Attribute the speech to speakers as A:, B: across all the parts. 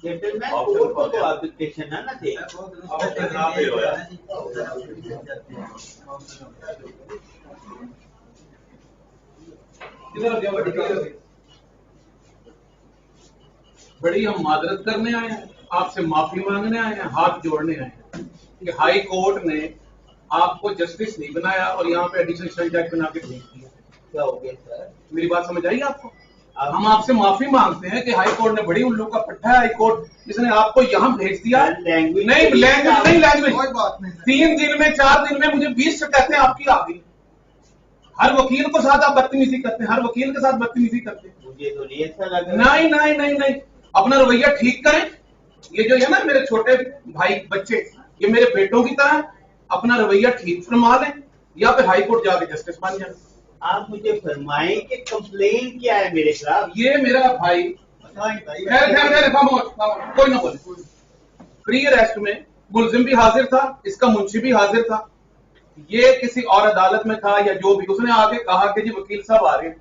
A: Gentleman court को तो application है ना थे
B: बड़ी हम मादरत करने आए हैं, आपसे माफी मांगने आए हैं, हाथ जोड़ने आए हैं कि हाई कोर्ट ने आपको जस्टिस नहीं बनाया और यहाँ पे एडिशनल जज बना के भेज दिया।
A: क्या हो गया सर?
B: मेरी बात समझ आई आपको? हम आपसे माफी मांगते हैं कि हाई कोर्ट ने बड़ी उल्लू का पट्टा है हाई कोर्ट इसने आपको यहाँ भेज दिया।
A: लैंग्वेज
B: नहीं लैंग्वेज 3 दिन में 4 दिन में मुझे 20 शिकायतें आपकी आ गई। हर वकील को साथ आप बदतमीजी करते हैं, हर वकील के साथ बदतमीजी करते हैं।
A: मुझे तो नहीं अच्छा लग रहा।
B: नहीं, अपना रवैया ठीक करें। ये जो है ना मेरे छोटे भाई बच्चे, ये मेरे बेटों की तरह, अपना रवैया ठीक फरमा लें या फिर हाई कोर्ट जाके जस्टिस बन जाए।
A: आप मुझे फरमाएं कि कंप्लेन क्या है मेरे खिलाफ।
B: ये मेरा भाई कोई ना बोले, प्री अरेस्ट में मुलजिम भी हाजिर था, इसका मुंशी भी हाजिर था। ये किसी और अदालत में था या जो भी, उसने आके कहा कि जी वकील साहब आ रहे हैं।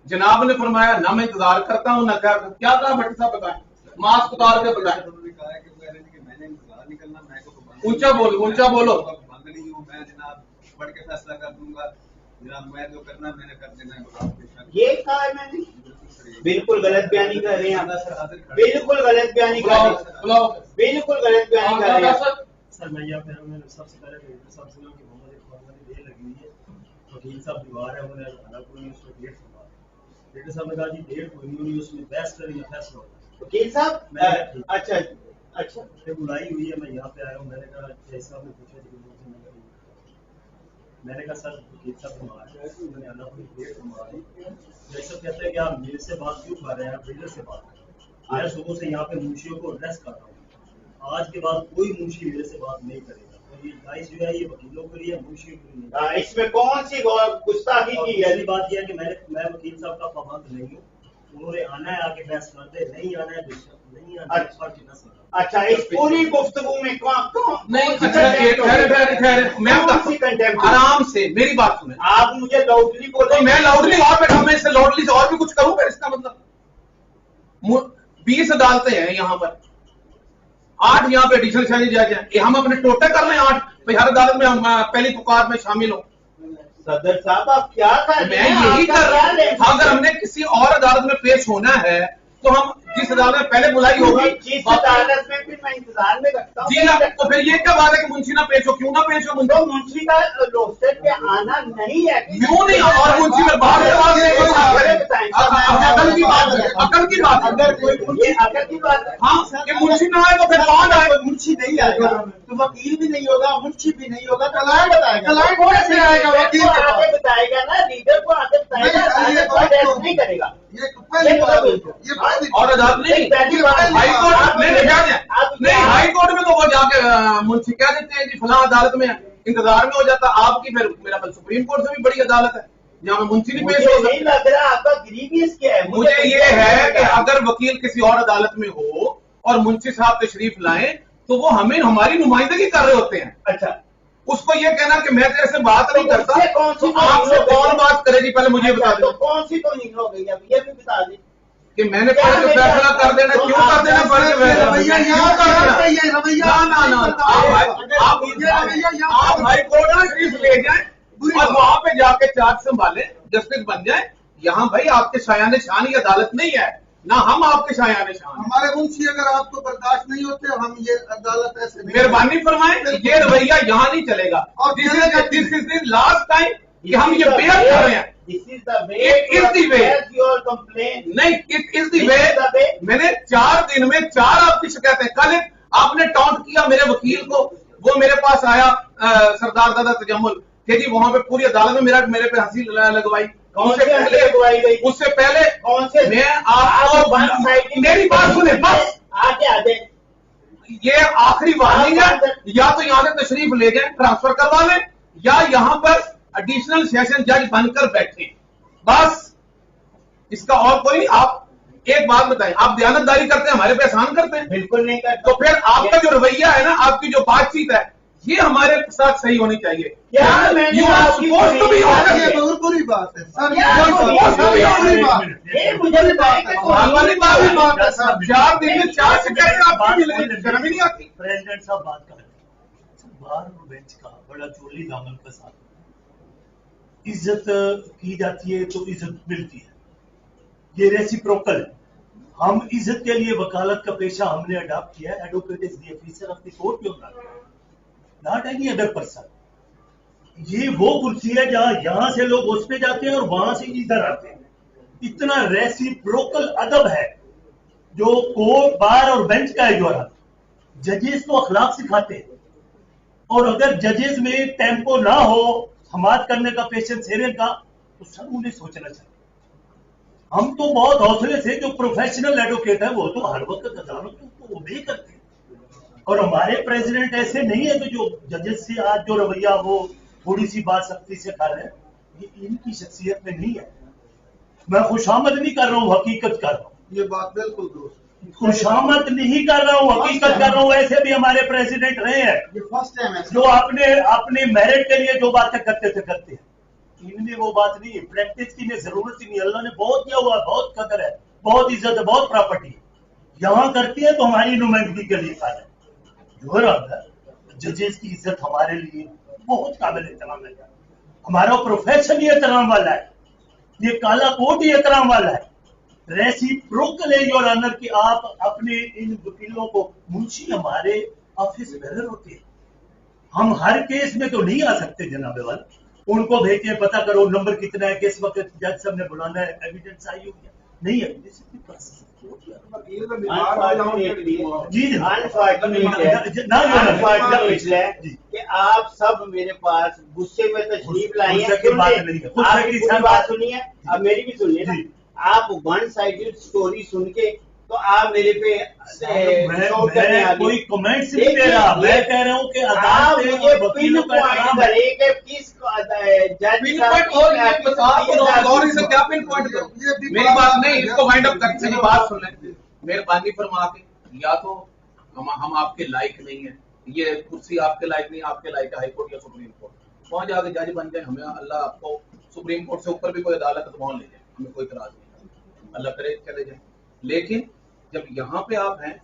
B: जनाब ने फरमाया ना मैं इंतजार करता हूँ ना क्या कहा भट्टी साहब बताएं, मास्क उतार के बताएं। ऊंचा बोलो मैं
C: जनाब बढ़ के फैसला कर दूंगा, जनाब मैं जो करना मैंने कर देना।
A: ये कहा है मैंने? बिल्कुल गलत बयानी कर रहे हैं, बिल्कुल गलत बयानी कर रहे हैं, बिल्कुल गलत बयानी कर रहे हैं।
D: सर मैं यहाँ पे सबसे पहले तो साहब से कि मोहम्मद इकबाल वाली देर लगी हुई है, वकील साहब दीवार है, उन्होंने हालांकि कोई उसको डेट सुना, डेट साहब ने कहा जी डेट कोई नहीं, उसमें बहस करेंगे फैसला होगा।
A: वकील साहब अच्छा
D: फिर बुलाई हुई है, मैं यहाँ पे आया हूँ। मैंने कहा जय साहब ने पूछा जी मैंने कहा सर वकील साहब हमारे उन्होंने आना कोई डेट हमारी, जैसा कहते हैं कि आप मेरे से बात क्यों कर रहे हैं, आप बिल्डर से बात कर रहे हैं। मैं सुबह से यहाँ पे मुंशियों को अरेस्ट कर रहा हूँ, आज के बाद कोई मुंशी मेरे से बात नहीं करेगा। तो ये लाइस जो है ये वकीलों के लिए, मुंशियों के लिए नहीं।
A: इसमें कौन सी गुस्ताखी की है?
D: पहली बात यह है कि मैं वकील साहब का पाबंद नहीं हूँ, उन्होंने आना है आके बहस करते, नहीं आना है नहीं आना है।
A: अच्छा इस पूरी गुफ्तगू में कौन
B: नहीं, मैं आराम से मेरी बात सुने।
A: आप मुझे लाउडली बोलो।
B: मैं लाउडली और बैठा, मैं इससे लाउडली से और भी कुछ करूँ फिर इसका मतलब 20 अदालतें हैं यहाँ पर, 8 यहाँ पे एडिशनल जज हैं, हम अपने टोटे कर रहे हैं 8 भाई, हर अदालत में हम पहली पुकार में शामिल हो।
A: सदर साहब आप क्या कर रहे हैं?
B: मैं यही कर रहा हूं, अगर हमने किसी और अदालत में पेश होना है तो हम जिस अदालत में पहले बुलाई होगी
A: जिस अदालत में फिर मैं इंतजार में रखता हूँ।
B: जी ना, तो फिर ये क्या बात है कि मुंशी ना पेश हो? क्यों ना पेश हो?
A: तो मुंशी का रोस्टर पे आना नहीं है,
B: क्यों नहीं? और मुंशी में बात अकल की बात है, अकल की बात है।
A: अगर कोई अकल की बात है,
B: हाँ कि मुंशी ना आए तो फिर कौन आए?
A: मुंशी नहीं आएगा तो वकील भी नहीं होगा, मुंशी भी नहीं होगा, कलायंट बताएगा।
C: कलायंट कैसे आएगा? वकील
A: आगे बताएगा ना, लीडर को आगे बताएगा, नहीं करेगा।
B: और अदालत नहीं, हाई कोर्ट नहीं, हाई कोर्ट में तो वो जाके मुंशी कह देते हैं कि फलां अदालत में इंतजार में हो जाता। आपकी फिर मेरा सुप्रीम कोर्ट से भी बड़ी अदालत है जहाँ में मुंशी नहीं पेश हो।
A: नहीं लग रहा आपका ग्रीवियस क्या है?
B: मुझे ये है कि अगर वकील किसी और अदालत में हो और मुंशी साहब तशरीफ लाएं तो वो हमें हमारी नुमाइंदगी कर रहे होते हैं।
A: अच्छा,
B: उसको ये कहना कि मैं तेरे से बात नहीं करता,
A: कौन सी
B: आपसे कौन बात करेगी पहले मुझे बता दो।
A: कौन सी तो नहीं हो गई अब ये भी बता दें
B: कि मैंने पहले फैसला कर देना, क्यों कर देना आप हाई कोर्ट में शरीफ ले जाएं और वहां पे जाके चार्ज संभालें, जस्टिस बन जाए। यहाँ भाई आपके शायाने शान अदालत नहीं है ना, हम आपके शायाने शान।
C: हमारे मुंशी अगर आपको बर्दाश्त नहीं होते हम ये अदालत ऐसे
B: मेहरबानी फरमाएं, ये रवैया यहाँ नहीं चलेगा। और दिस इज लास्ट टाइम कि हम ये बेयर कर रहे हैं।
A: This is the way your complaint.
B: नहीं, it is the way। मैंने 4 दिन में 4 आपकी शिकायतें, कल आपने टॉन्ट किया मेरे वकील को, वो मेरे पास आया सरदार दादा तजम्मुल कि जी वहां पे पूरी अदालत में मेरे पे हंसी लगवाई।
A: कौन से पहले लगवाई गई?
B: उससे पहले
A: कौन से?
B: मैं आपको मेरी बात सुने बस,
A: आगे
B: ये आखिरी वार्निंग है, या तो यहाँ से तशरीफ ले जाए, ट्रांसफर करवा लें, या यहाँ पर एडिशनल सेशन जज बनकर बैठे, बस इसका और कोई। आप एक बात बताएं, आप दयानतदारी करते हैं, हमारे पे एहसान करते हैं?
A: बिल्कुल नहीं करते।
B: तो फिर आपका जो रवैया है ना, आपकी जो बातचीत है, ये हमारे साथ सही होनी चाहिए।
A: क्या मैंने
B: You are
A: आपकी
B: supposed to be honest.
E: ये बहुत बुरी बात है सर,
A: क्या
E: ये बहुत
B: supposed to be
E: बुरी
B: honest.
E: बात है।
A: ये मुझे बताएं कि
B: हमारी बात
E: बुरी बात है सर।
B: 4 दिन में 4 शिकायतें आपकी मिल गई, शर्म ही नहीं आती।
D: प्रेसिडेंट साहब बात कर रहे हैं बार और बेंच का बड़ा चोली दामन का साथ इज्जत की जाती है तो इज्जत मिलती है, ये रेसिप्रोकल है। हम इज्जत के लिए वकालत का पेशा हमने अडॉप्ट किया है। Advocate is the officer of the court, not any other person. ये वो कुर्सी है जहां यहां से लोग उस पे जाते हैं और वहां से इधर आते हैं। इतना रेसिप्रोकल अदब है जो कोर्ट बार और बेंच का है। जो जजेस को अखलाक सिखाते हैं, और अगर जजेस में टेम्पो ना हो समाज करने का, पेशेंस हेयरिंग का, तो सब उन्हें सोचना चाहिए। हम तो बहुत हौसले से, जो प्रोफेशनल एडवोकेट है वो तो हर वक्त अदालतों को ओबे करते हैं, और हमारे प्रेसिडेंट ऐसे नहीं है कि जो जजेस से आज जो रवैया वो थोड़ी सी बात सख्ती से कर रहे हैं, ये इनकी शख्सियत में नहीं है। मैं खुशामद नहीं कर रहा हूँ, हकीकत कर रहा हूँ।
E: ये बात बिल्कुल दुरुस्त है।
D: खुशामद नहीं कर रहा हूँ, हकीकत कर रहा हूँ। ऐसे भी हमारे प्रेसिडेंट रहे हैं
E: ये फर्स्ट टाइम है
D: जो अपने मेरिट के लिए जो बातें करते थे करते हैं। इनमें वो बात नहीं है, प्रैक्टिस की में जरूरत ही नहीं। अल्लाह ने बहुत दिया हुआ है, बहुत कदर है, बहुत इज्जत है, बहुत प्रॉपर्टी है। यहाँ करती है तो हमारी नुमाइंदगी के लिए आ जाए। जो रहा जजेस की इज्जत हमारे लिए बहुत काबिल एहतराम है। हमारा प्रोफेशन ही एहतराम वाला है, ये काला कोट ही एहतराम वाला है। रेसिप्रोकल है योर ऑनर कि आप अपने इन वकीलों को, मुंशी हमारे ऑफिस बेरर होते हैं, हम हर केस में तो नहीं आ सकते जनाबे वाले। उनको भेजे, पता करो नंबर कितना है, किस वक्त जज साहब ने बुलाना है, एविडेंस आई हो गया नहीं है। जी
A: कि आप सब मेरे पास गुस्से में तशरीफ लाए हैं।
D: गुस्से की बात नहीं है, गुस्से की
A: पूरी बात सुनिए, अब मेरी भी सुनिए ना। आप वन साइडेड स्टोरी सुन के तो आप मेरे पे शोर करने आ गए।
D: कोई कमेंट्स नहीं दे रहा, मैं कह रहा हूँ कि
A: आप मुझे पिन पॉइंट करें कि किस जज
B: पिन पॉइंट और ये बता दो, और इसे क्या पिन पॉइंट करो? मेरी बात नहीं, इसको वाइंड अप करके मेरी बात सुन लें मेहरबानी फरमा के। या तो हम आपके लायक नहीं है, ये कुर्सी आपके लायक नहीं, आपके लायक है हाई कोर्ट या सुप्रीम कोर्ट। वहां जाके जज बन जाए, हमें अल्लाह आपको सुप्रीम कोर्ट से ऊपर भी कोई अदालत तो वहां ले जाए, हमें कोई इतराज नहीं, अल्लाह करे चले जाए। लेकिन जब यहाँ पे आप हैं,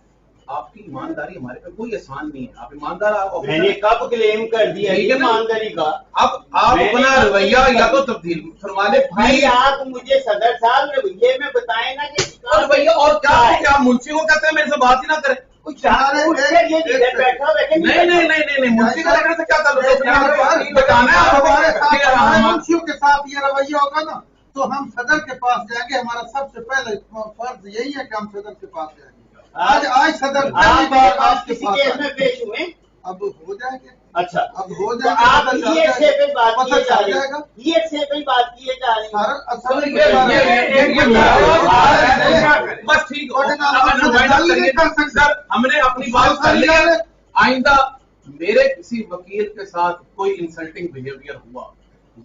B: आपकी ईमानदारी हमारे पे कोई एहसान नहीं है। आप ईमानदार, आप
A: मैंने कब क्लेम कर दिया
B: ठीक है ना?
A: ईमानदारी का?
B: अब आप अपना रवैया या तो तब्दील फरमा ले
A: भाई। आप मुझे सदर साहब रवैये में बताएं ना कि
B: रवैया, और क्या मुंशी को कहते हैं मेरे से बात ही ना करें।
A: ये जिधर बैठा हुआ है
B: नहीं, मुंशी का लेने से क्या ताल्लुक? बताना है
E: हमारे साथ हमारे
B: आपको।
E: मुंशियों के साथ ये रवैया होगा ना तो हम सदर के पास जाएंगे। हमारा सबसे पहले फर्ज यही है कि हम सदर के पास जाएंगे। आज सदर
A: आप किसी केस में पेश हुए?
E: अब हो जाएंगे।
A: अच्छा,
E: अब हो
A: तो आप ये से पे बात
E: पता
A: किए जा
E: चल
A: रहे
E: जाएगा।
A: हैं, ये से पे बात किए जा रहे हैं।
E: असल
B: बस ठीक हो, सर हमने अपनी बात कर ली है। आइंदा मेरे किसी वकील के साथ कोई इंसल्टिंग बिहेवियर हुआ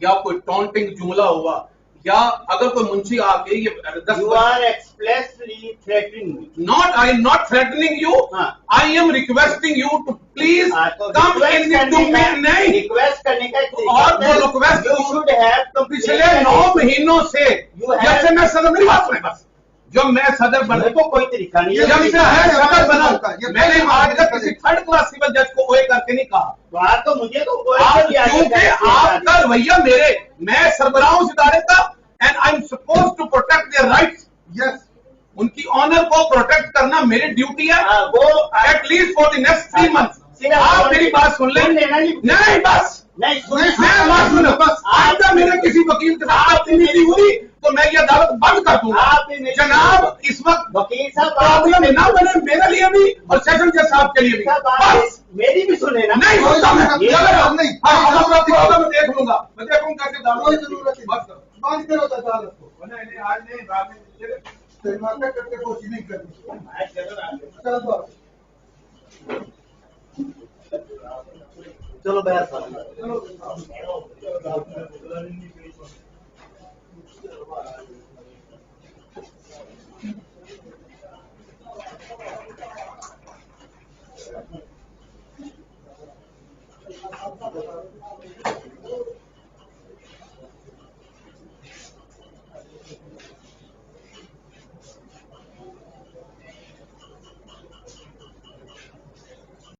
B: या कोई टॉन्टिंग जुमला हुआ, या अगर कोई मुंशी आके ये
A: You are expressly threatening me.
B: I am not threatening you.
A: हाँ।
B: I am requesting you to please
A: तो
B: come
A: request
B: in to
A: करने
B: me.
A: का-
B: नहीं,
A: request करने का एक तरीका
B: और
A: होता है।
B: वो request
A: You should have
B: पिछले 9 महीनों से
A: You have-
B: जब से मैं सदर, मेरी बात सुने बस, जब मैं सदर बना,
A: मेरे को कोई तरीका नहीं है।
B: जब से है सदर बना,
E: ये
B: मैंने आज तक किसी थर्ड क्लास सिविल जज को ओए करके नहीं कहा।
A: बात तो मुझे तो कोई
B: आप
A: भी आगे
B: क्योंकि
A: करके
B: आपका रवैया मैं सरबराह हूं इस इदारे का, and I am supposed to protect their rights.
E: Yes,
B: उनकी ऑनर को प्रोटेक्ट करना मेरी ड्यूटी है,
A: वो
B: at least for the next 3 months.
A: सिर्फ
B: आप मेरी बात सुन लें।
A: सुन लेना जी।
B: नहीं बस,
A: नहीं सुन,
B: मैं बात सुनो बस। आइंदा मेरे किसी वकील के साथ आपकी मीटिंग हुई तो मैं ये अदालत बंद कर दूंगा।
A: आप भी मेरी-
B: जनाब इस वक्त
A: वकील साहब
B: प्रॉब्लम ना बने मेरे लिए भी और सेशन जज साहब के लिए भी। बस
A: मेरी भी सुने ना।
B: नहीं सुनता मैं,
E: ये
B: अगर
E: नहीं।
B: हाँ हम अपना प्रॉब्लम देख लूंगा, मैं देखूंगा कैसे
E: कोई
B: दाम।
E: जरूरत नहीं।
B: बस करो।
E: बंद करो अदालत को।
B: नहीं आज नहीं, बाद में
E: शर्माता करके कोशिश नहीं करनी। चलो बात।
D: चलो बहस
E: चलो